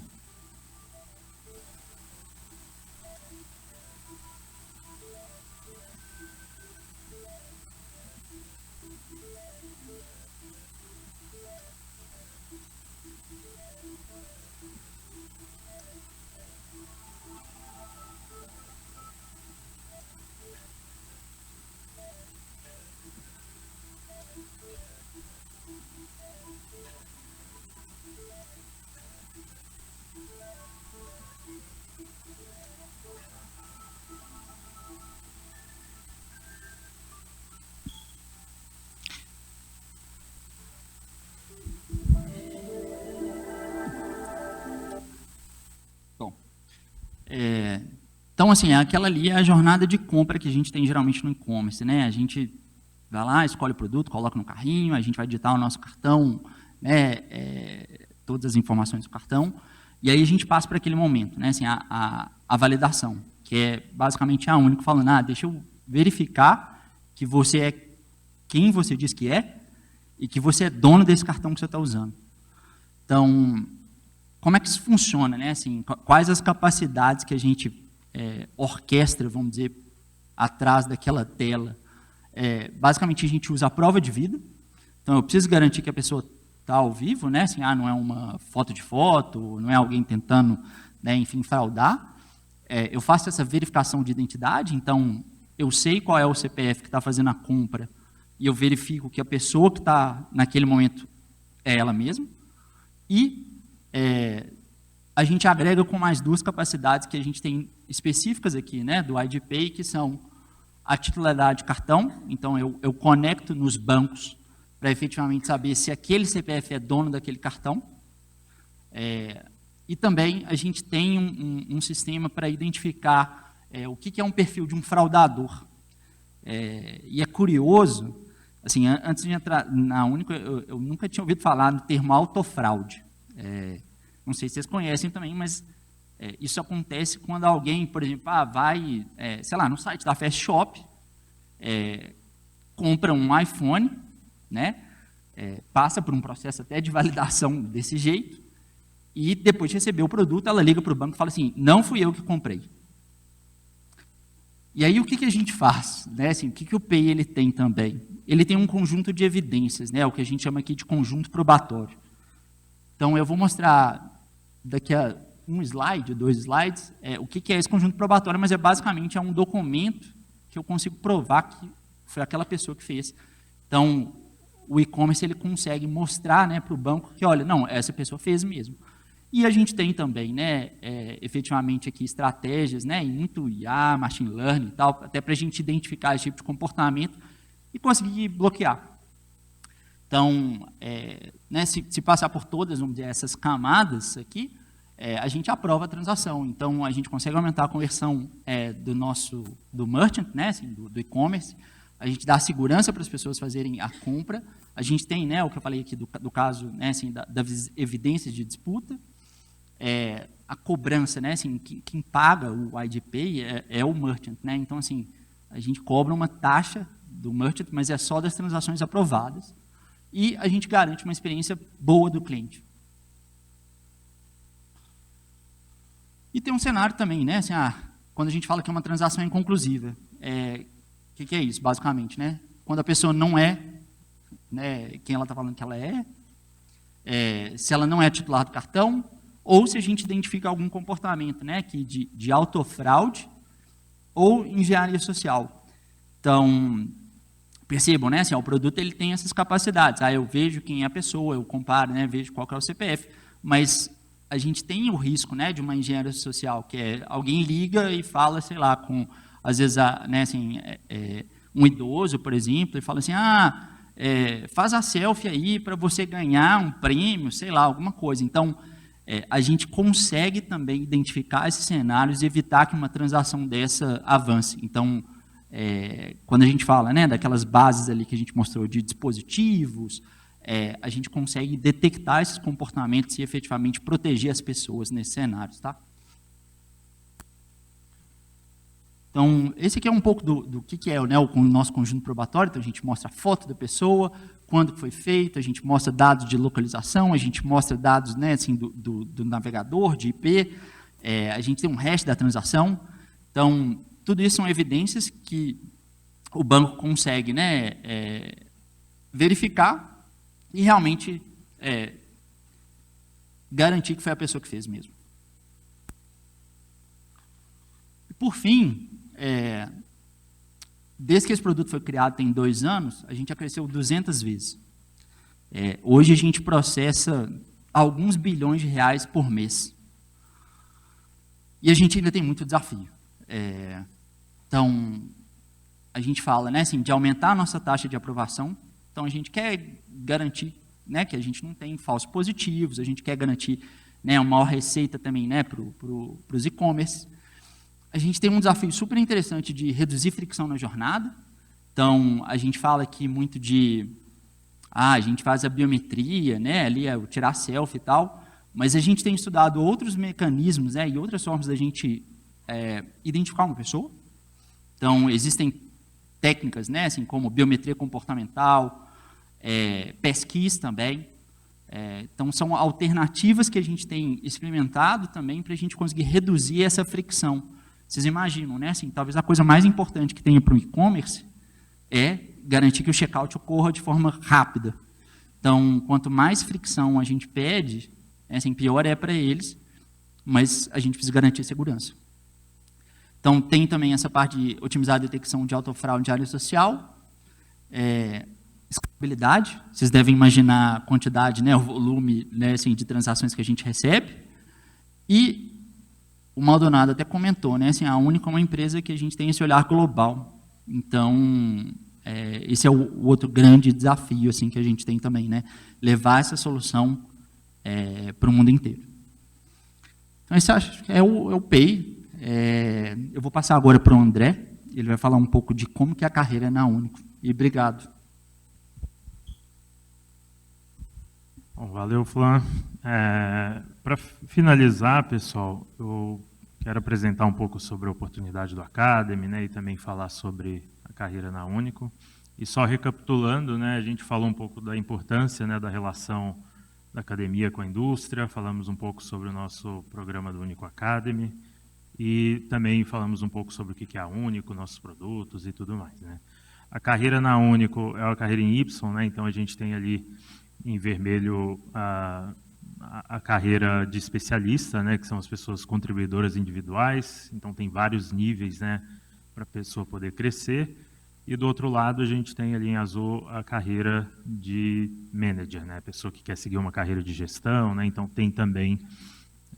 Então, assim, aquela ali é a jornada de compra que a gente tem geralmente no e-commerce, né? A gente vai lá, escolhe o produto, coloca no carrinho, a gente vai digitar o nosso cartão, né, todas as informações do cartão, e aí a gente passa para aquele momento, né, assim, a validação, que é basicamente a única falando, deixa eu verificar que você é quem você diz que é e que você é dono desse cartão que você está usando. Então, como é que isso funciona, né? Assim, quais as capacidades que a gente orquestra, vamos dizer, atrás daquela tela? Basicamente, a gente usa a prova de vida. Então, eu preciso garantir que a pessoa está ao vivo, né? Assim, não é uma foto de foto, não é alguém tentando, né, enfim, fraudar. Eu faço essa verificação de identidade, então, eu sei qual é o CPF que está fazendo a compra e eu verifico que a pessoa que está naquele momento é ela mesma. E a gente agrega com mais duas capacidades que a gente tem específicas aqui, né, do IDPay, que são a titularidade de cartão. Então, eu conecto nos bancos para efetivamente saber se aquele CPF é dono daquele cartão. E também a gente tem um sistema para identificar o que é um perfil de um fraudador. E é curioso, assim, antes de entrar na Único, eu nunca tinha ouvido falar no termo autofraude. Não sei se vocês conhecem também, mas isso acontece quando alguém, por exemplo, vai, sei lá, no site da Fast Shop, compra um iPhone, né, passa por um processo até de validação desse jeito, e depois de receber o produto, ela liga para o banco e fala assim, não fui eu que comprei. E aí o que a gente faz? Né? Assim, o que o PEI ele tem também? Ele tem um conjunto de evidências, né, o que a gente chama aqui de conjunto probatório. Então, eu vou mostrar daqui a um slide, 2 slides, o que é esse conjunto probatório, mas basicamente um documento que eu consigo provar que foi aquela pessoa que fez. Então, o e-commerce ele consegue mostrar, né, para o banco que, olha, não, essa pessoa fez mesmo. E a gente tem também, né, efetivamente aqui estratégias, né, em muito IA, machine learning e tal, até para a gente identificar esse tipo de comportamento e conseguir bloquear. Então, né, se passar por todas, vamos dizer, essas camadas aqui, a gente aprova a transação. Então, a gente consegue aumentar a conversão do merchant, né, assim, do e-commerce. A gente dá segurança para as pessoas fazerem a compra. A gente tem, né, o que eu falei aqui do caso, né, assim, das evidências de disputa. A cobrança, né, assim, quem paga o IDPay é o merchant, né? Então, assim, a gente cobra uma taxa do merchant, mas é só das transações aprovadas. E a gente garante uma experiência boa do cliente. E tem um cenário também, né? Assim, quando a gente fala que é uma transação inconclusiva, o que é isso, basicamente, né? Quando a pessoa não é, né, quem ela está falando que ela se ela não é titular do cartão, ou se a gente identifica algum comportamento, né, de autofraude ou engenharia social. Então, percebam, né, assim, o produto ele tem essas capacidades. Eu vejo quem é a pessoa, eu comparo, né, vejo qual que é o CPF, mas a gente tem o risco, né, de uma engenharia social, que alguém liga e fala, sei lá, às vezes, né, assim, um idoso, por exemplo, e fala assim, faz a selfie aí para você ganhar um prêmio, sei lá, alguma coisa. Então, a gente consegue também identificar esses cenários e evitar que uma transação dessa avance. Então, quando a gente fala, né, daquelas bases ali que a gente mostrou de dispositivos, a gente consegue detectar esses comportamentos e efetivamente proteger as pessoas nesses cenários, tá? Então, esse aqui é um pouco do que é, né, o nosso conjunto probatório. Então, a gente mostra a foto da pessoa, quando foi feito, a gente mostra dados de localização, a gente mostra dados, né, assim, do navegador, de IP, a gente tem um hash da transação. Então, tudo isso são evidências que o banco consegue, né, verificar e realmente garantir que foi a pessoa que fez mesmo. E, por fim, desde que esse produto foi criado, tem 2 anos, a gente já cresceu 200 vezes. Hoje a gente processa alguns bilhões de reais por mês. E a gente ainda tem muito desafio. Então, a gente fala, né, assim, de aumentar a nossa taxa de aprovação. Então, a gente quer garantir, né, que a gente não tem falsos positivos, a gente quer garantir, né, uma maior receita também, né, para os e-commerce. A gente tem um desafio super interessante de reduzir fricção na jornada. Então, a gente fala aqui muito de, a gente faz a biometria, né, ali é o tirar selfie e tal, mas a gente tem estudado outros mecanismos, né, e outras formas da gente identificar uma pessoa. Então, existem técnicas, né, assim, como biometria comportamental, pesquisa também. Então, são alternativas que a gente tem experimentado também para a gente conseguir reduzir essa fricção. Vocês imaginam, né? Assim, talvez a coisa mais importante que tenha para o e-commerce é garantir que o checkout ocorra de forma rápida. Então, quanto mais fricção a gente pede, assim, pior é para eles, mas a gente precisa garantir segurança. Então, tem também essa parte de otimizar a detecção de autofraude em área social, escalabilidade, vocês devem imaginar a quantidade, né, o volume, né, assim, de transações que a gente recebe, e o Maldonado até comentou, né, assim, a única uma empresa que a gente tem esse olhar global. Então, esse é o outro grande desafio assim, que a gente tem também, né, levar essa solução para o mundo inteiro. Então, esse acho que é o PEI. Eu vou passar agora para o André, ele vai falar um pouco de como que é a carreira na Único. E obrigado. Bom, valeu, Flan. Para finalizar, pessoal, eu quero apresentar um pouco sobre a oportunidade do Academy, né, e também falar sobre a carreira na Único. E só recapitulando, né, a gente falou um pouco da importância, né, da relação da academia com a indústria, falamos um pouco sobre o nosso programa do Único Academy e também falamos um pouco sobre o que é a Único, nossos produtos e tudo mais, né. A carreira na Único é uma carreira em Y, né, então a gente tem ali em vermelho a carreira de especialista, né, que são as pessoas contribuidoras individuais, então tem vários níveis, né, para a pessoa poder crescer, e do outro lado a gente tem ali em azul a carreira de manager, né, a pessoa que quer seguir uma carreira de gestão, né, então tem também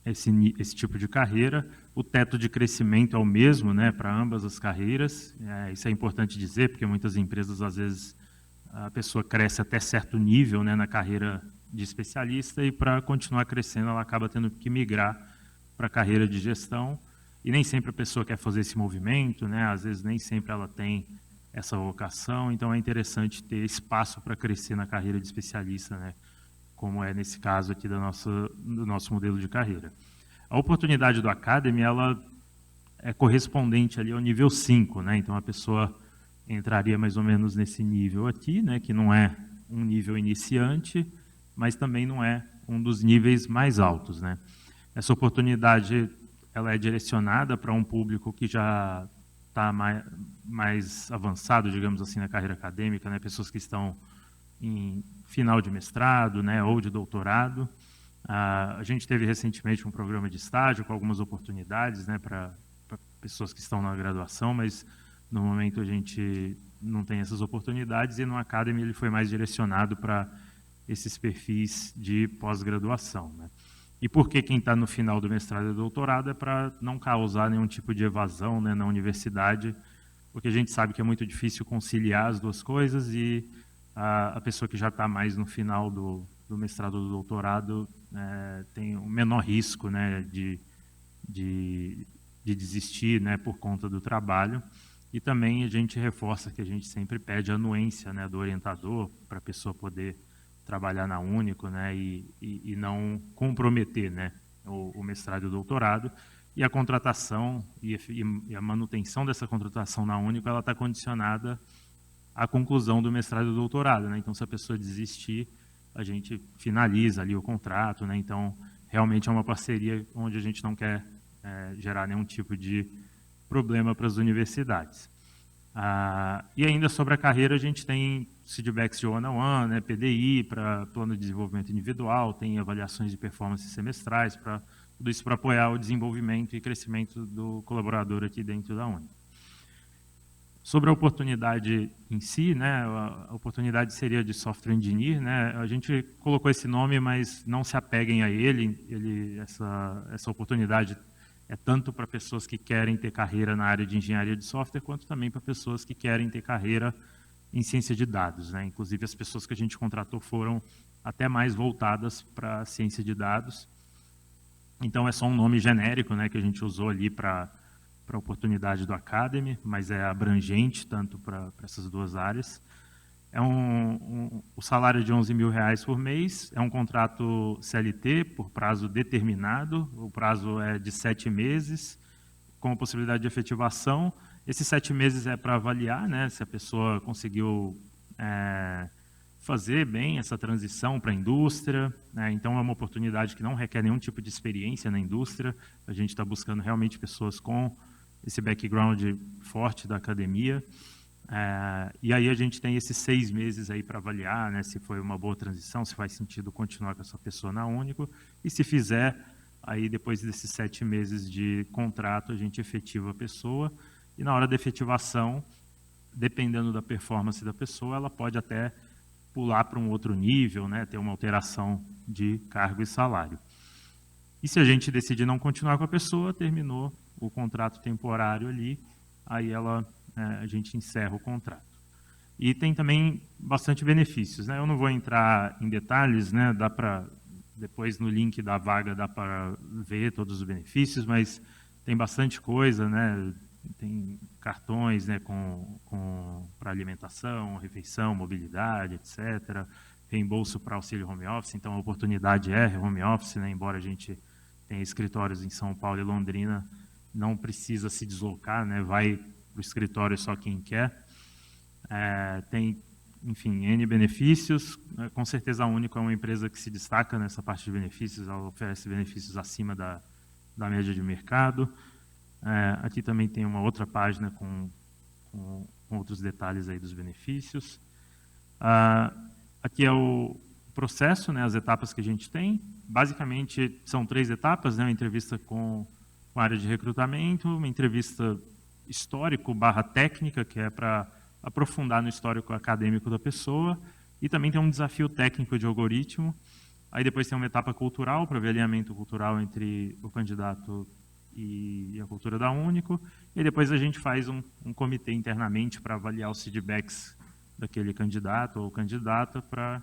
esse tipo de carreira. O teto de crescimento é o mesmo, né, para ambas as carreiras, isso é importante dizer, porque muitas empresas às vezes a pessoa cresce até certo nível, né, na carreira de especialista e para continuar crescendo ela acaba tendo que migrar para a carreira de gestão e nem sempre a pessoa quer fazer esse movimento, né, às vezes nem sempre ela tem essa vocação, então é interessante ter espaço para crescer na carreira de especialista, né, como é nesse caso aqui do nosso modelo de carreira. A oportunidade do Academy, ela é correspondente ali ao nível 5, né, então a pessoa entraria mais ou menos nesse nível aqui, né, que não é um nível iniciante, mas também não é um dos níveis mais altos, né. Essa oportunidade ela é direcionada para um público que já está mais avançado, digamos assim, na carreira acadêmica, né, pessoas que estão em final de mestrado, né, ou de doutorado. A gente teve recentemente um programa de estágio com algumas oportunidades, né, para pessoas que estão na graduação, mas no momento a gente não tem essas oportunidades e no Academy ele foi mais direcionado para esses perfis de pós-graduação, né? E por que quem está no final do mestrado e doutorado é para não causar nenhum tipo de evasão, né, na universidade, porque a gente sabe que é muito difícil conciliar as duas coisas e a pessoa que já está mais no final do mestrado ou do doutorado tem um menor risco, né, de desistir, né, por conta do trabalho. E também a gente reforça que a gente sempre pede a anuência, né, do orientador para a pessoa poder trabalhar na Único, né, e não comprometer, né, o mestrado e o doutorado. E a contratação e a manutenção dessa contratação na Único, ela está condicionada à conclusão do mestrado e do doutorado, né. Então, se a pessoa desistir, a gente finaliza ali o contrato, né. Então, realmente é uma parceria onde a gente não quer gerar nenhum tipo de problema para as universidades. E ainda sobre a carreira, a gente tem feedbacks de one-on-one, né, PDI, para plano de desenvolvimento individual, tem avaliações de performance semestrais, tudo isso para apoiar o desenvolvimento e crescimento do colaborador aqui dentro da Único. Sobre a oportunidade em si, né, a oportunidade seria de software engineer, né, a gente colocou esse nome, mas não se apeguem a ele, essa oportunidade é tanto para pessoas que querem ter carreira na área de engenharia de software, quanto também para pessoas que querem ter carreira em ciência de dados, né? Inclusive, as pessoas que a gente contratou foram até mais voltadas para a ciência de dados. Então, é só um nome genérico, né, que a gente usou ali para a oportunidade do Academy, mas é abrangente tanto para essas duas áreas. É o salário de R$11.000 por mês, é um contrato CLT por prazo determinado, o prazo é de 7 meses, com a possibilidade de efetivação. Esses 7 meses é para avaliar, né, se a pessoa conseguiu fazer bem essa transição para a indústria, né? Então é uma oportunidade que não requer nenhum tipo de experiência na indústria, a gente está buscando realmente pessoas com esse background forte da academia. E aí a gente tem esses 6 meses aí para avaliar, né, se foi uma boa transição, se faz sentido continuar com essa pessoa na Único, e se fizer, aí depois desses 7 meses de contrato, a gente efetiva a pessoa, e na hora da efetivação, dependendo da performance da pessoa, ela pode até pular para um outro nível, né, ter uma alteração de cargo e salário. E se a gente decidir não continuar com a pessoa, terminou o contrato temporário ali, aí a gente encerra o contrato. E tem também bastante benefícios, né? Eu não vou entrar em detalhes, né? Dá para, depois no link da vaga, dá para ver todos os benefícios, mas tem bastante coisa, né? Tem cartões, né, para alimentação, refeição, mobilidade, etc. Reembolso para auxílio home office, então a oportunidade é home office, né? Embora a gente tenha escritórios em São Paulo e Londrina, não precisa se deslocar, né? Vai para o escritório só quem quer. Tem, enfim, N benefícios. Com certeza a Único é uma empresa que se destaca nessa parte de benefícios, ela oferece benefícios acima da média de mercado. Aqui também tem uma outra página com outros detalhes aí dos benefícios. Aqui é o processo, né, as etapas que a gente tem. Basicamente, são 3 etapas, né, uma entrevista com a área de recrutamento, uma entrevista histórico/técnica, que é para aprofundar no histórico acadêmico da pessoa, e também tem um desafio técnico de algoritmo. Aí depois tem uma etapa cultural, para ver alinhamento cultural entre o candidato e a cultura da Único, e depois a gente faz um comitê internamente para avaliar os feedbacks daquele candidato ou candidata para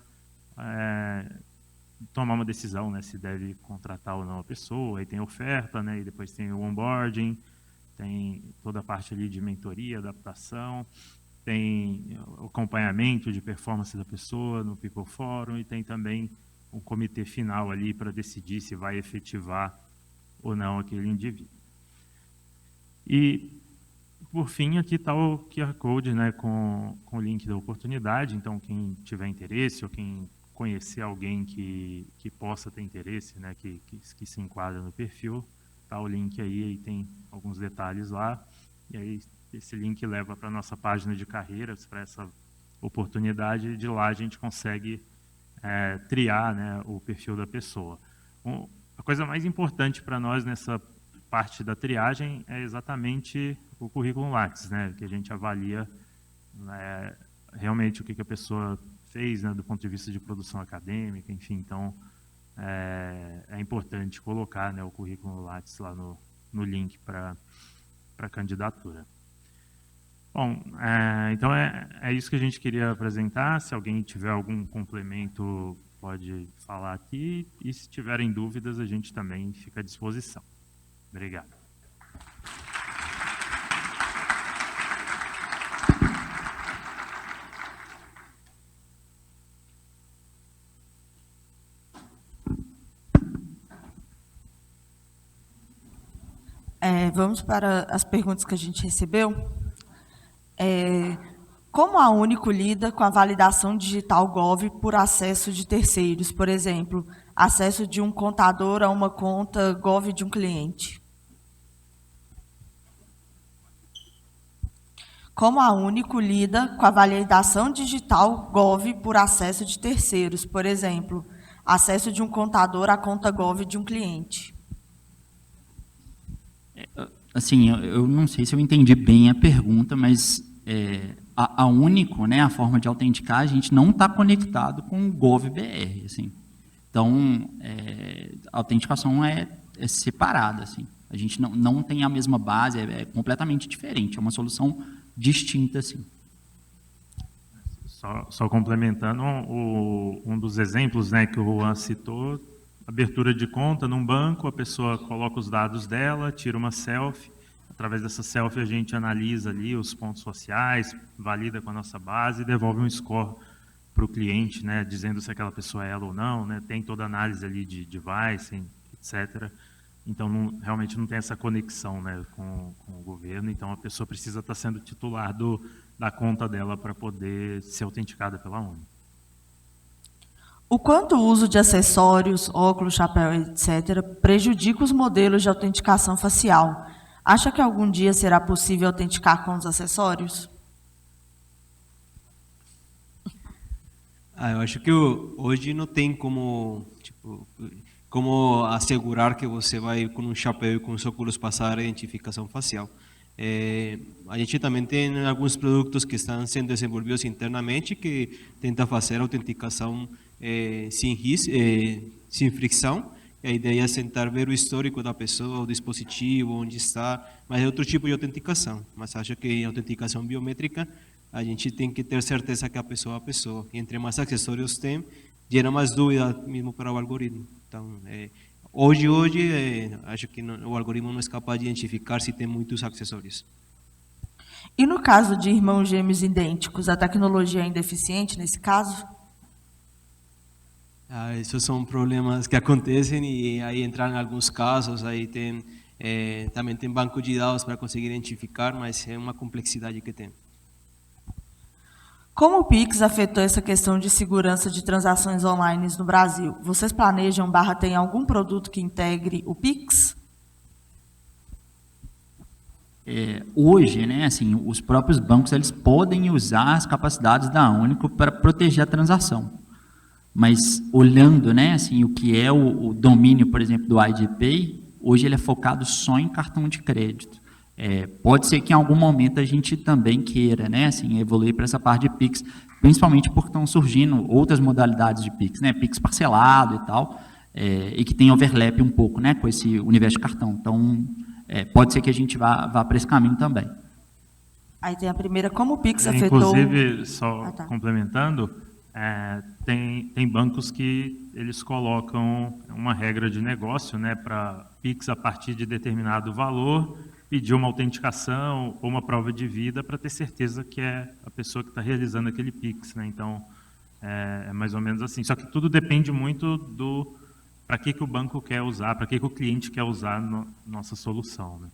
tomar uma decisão, né, se deve contratar ou não a pessoa. Aí tem a oferta, né, e depois tem o onboarding, tem toda a parte ali de mentoria, adaptação, tem o acompanhamento de performance da pessoa no People Forum, e tem também um comitê final ali para decidir se vai efetivar ou não aquele indivíduo. E, por fim, aqui está o QR Code, né, com o link da oportunidade. Então, quem tiver interesse ou quem conhecer alguém que possa ter interesse, né, que se enquadra no perfil, está o link aí tem alguns detalhes lá. E aí esse link leva para a nossa página de carreiras, para essa oportunidade. De lá a gente consegue triar, né, o perfil da pessoa. A coisa mais importante para nós nessa parte da triagem é exatamente o currículo Lattes, né, que a gente avalia realmente o que a pessoa fez, né, do ponto de vista de produção acadêmica, enfim. Então, é importante colocar, né, o currículo Lattes lá no link para a candidatura. Bom, então é isso que a gente queria apresentar. Se alguém tiver algum complemento, pode falar aqui, e se tiverem dúvidas, a gente também fica à disposição. Obrigado. Vamos para as perguntas que a gente recebeu. Como a Único lida com a validação digital Gov por acesso de terceiros? Por exemplo, acesso de um contador a uma conta Gov de um cliente. Como a Único lida com a validação digital Gov por acesso de terceiros? Por exemplo, acesso de um contador à conta Gov de um cliente. Assim, eu não sei se eu entendi bem a pergunta, mas a Único, né, a forma de autenticar, a gente não está conectado com o GovBR, assim. Então, a autenticação é separada, assim. A gente não tem a mesma base, é completamente diferente, é uma solução distinta, assim. Só complementando, um dos exemplos, né, que o Juan citou, abertura de conta num banco, a pessoa coloca os dados dela, tira uma selfie, através dessa selfie a gente analisa ali os pontos sociais, valida com a nossa base e devolve um score para o cliente, né, dizendo se aquela pessoa é ela ou não, né, tem toda a análise ali de device, etc. Então, realmente não tem essa conexão, né, com o governo, então a pessoa precisa estar sendo titular da conta dela para poder ser autenticada pela ONU. O quanto o uso de acessórios, óculos, chapéu, etc., prejudica os modelos de autenticação facial? Acha que algum dia será possível autenticar com os acessórios? Eu acho que hoje não tem como assegurar que você vai com um chapéu e com os óculos passar a identificação facial. A gente também tem alguns produtos que estão sendo desenvolvidos internamente que tentam fazer a autenticação sem fricção. A ideia é tentar ver o histórico da pessoa, o dispositivo, onde está, mas é outro tipo de autenticação. Mas acho que em autenticação biométrica a gente tem que ter certeza que a pessoa é a pessoa. E entre mais acessórios tem, gera mais dúvida mesmo para o algoritmo. Então, hoje acho que o algoritmo não é capaz de identificar se tem muitos acessórios. E no caso de irmãos gêmeos idênticos, a tecnologia ainda é eficiente nesse caso? Esses são problemas que acontecem e aí entram em alguns casos, aí também tem banco de dados para conseguir identificar, mas é uma complexidade que tem. Como o Pix afetou essa questão de segurança de transações online no Brasil? Vocês planejam / tem algum produto que integre o Pix? Hoje, né, assim, os próprios bancos eles podem usar as capacidades da Único para proteger a transação. Mas olhando, né, assim, o que é o domínio, por exemplo, do IDPay, hoje ele é focado só em cartão de crédito. Pode ser que em algum momento a gente também queira, né, assim, evoluir para essa parte de Pix, principalmente porque estão surgindo outras modalidades de Pix, né, Pix parcelado e tal, e que tem overlap um pouco, né, com esse universo de cartão. Então, pode ser que a gente vá para esse caminho também. Aí tem a primeira, como o Pix afetou... Inclusive, só complementando, tem bancos que eles colocam uma regra de negócio, né, para Pix a partir de determinado valor, pedir uma autenticação ou uma prova de vida para ter certeza que é a pessoa que está realizando aquele Pix, né? Então, é mais ou menos assim. Só que tudo depende muito para que o banco quer usar, para que o cliente quer usar nossa solução, né?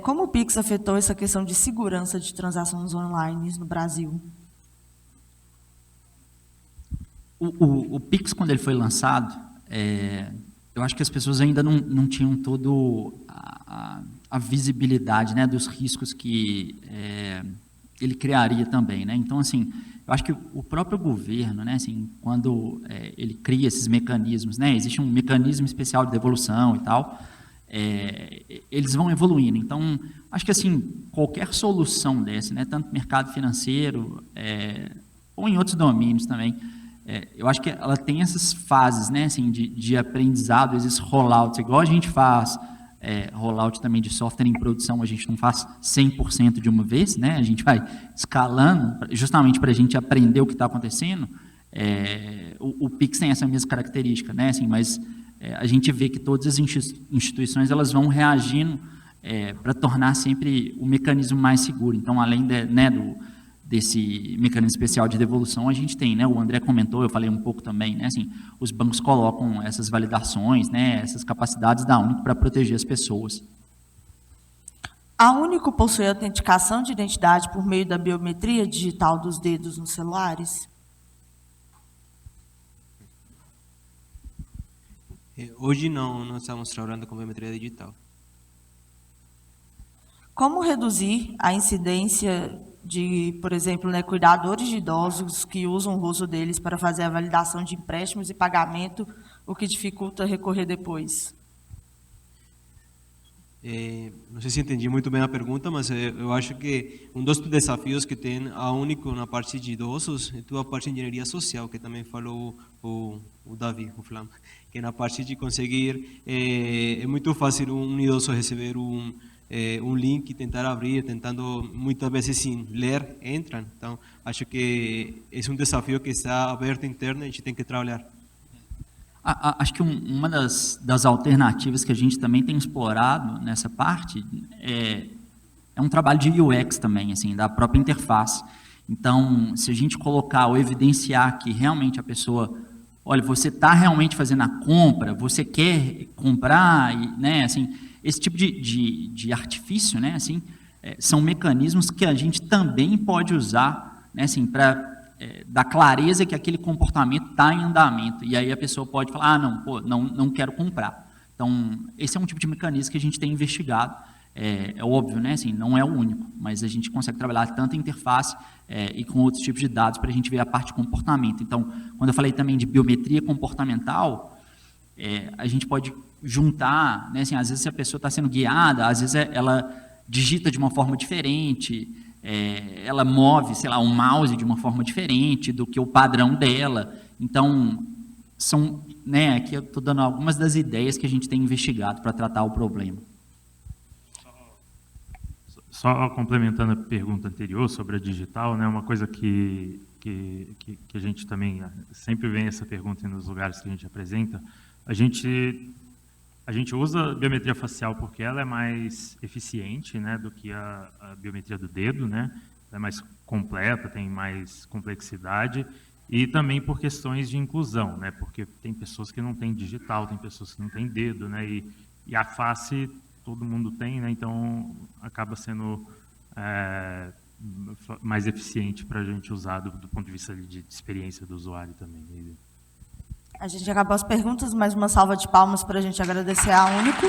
Como o Pix afetou essa questão de segurança de transações online no Brasil? O Pix, quando ele foi lançado, eu acho que as pessoas ainda não tinham toda a visibilidade, né, dos riscos que ele criaria também, né? Então, assim, eu acho que o próprio governo, né, assim, quando ele cria esses mecanismos, né, existe um mecanismo especial de devolução e tal, eles vão evoluindo. Então, acho que assim, qualquer solução dessa, né, tanto no mercado financeiro ou em outros domínios também, eu acho que ela tem essas fases, né, assim, de aprendizado, esses rollouts, igual a gente faz rollout também de software em produção, a gente não faz 100% de uma vez, né, a gente vai escalando, justamente para a gente aprender o que está acontecendo. O Pix tem essa mesma característica, né, assim, mas a gente vê que todas as instituições elas vão reagindo para tornar sempre o mecanismo mais seguro. Então, além desse mecanismo especial de devolução, a gente tem, né, o André comentou, eu falei um pouco também, né, assim, os bancos colocam essas validações, né, essas capacidades da Único para proteger as pessoas. A Único possui autenticação de identidade por meio da biometria digital dos dedos nos celulares? Hoje não estamos trabalhando com biometria digital. Como reduzir a incidência de, por exemplo, né, cuidadores de idosos que usam o rosto deles para fazer a validação de empréstimos e pagamento, o que dificulta recorrer depois? Não sei se entendi muito bem a pergunta, mas eu acho que um dos desafios que tem a Único na parte de idosos é toda a parte de engenharia social, que também falou o Davi, o Flam, que na parte de conseguir, é muito fácil um idoso receber um link, tentar abrir, tentando muitas vezes sem ler, entram. Então, acho que é um desafio que está aberto interno e a gente tem que trabalhar. Acho que uma das alternativas que a gente também tem explorado nessa parte é um trabalho de UX também, assim, da própria interface. Então, se a gente colocar ou evidenciar que realmente a pessoa, olha, você está realmente fazendo a compra, você quer comprar, e, né, assim, esse tipo de artifício, né, assim, são mecanismos que a gente também pode usar, né, assim, para dar clareza que aquele comportamento está em andamento. E aí a pessoa pode falar, não quero comprar. Então, esse é um tipo de mecanismo que a gente tem investigado. É óbvio, né? Assim, não é o único, mas a gente consegue trabalhar tanto em interface e com outros tipos de dados para a gente ver a parte de comportamento. Então, quando eu falei também de biometria comportamental, a gente pode juntar, né? Assim, às vezes a pessoa está sendo guiada, às vezes ela digita de uma forma diferente, ela move, sei lá, um mouse de uma forma diferente do que o padrão dela. Então, né, aqui eu estou dando algumas das ideias que a gente tem investigado para tratar o problema. Só complementando a pergunta anterior sobre a digital, né, uma coisa que a gente também sempre vem essa pergunta nos lugares que a gente apresenta, a gente usa a biometria facial porque ela é mais eficiente, né, do que a biometria do dedo, né, ela é mais completa, tem mais complexidade, e também por questões de inclusão, né, porque tem pessoas que não têm digital, tem pessoas que não têm dedo, né, e a face todo mundo tem, né, então acaba sendo mais eficiente para a gente usar do ponto de vista de experiência do usuário também. A gente acabou as perguntas, mais uma salva de palmas para a gente agradecer a Único.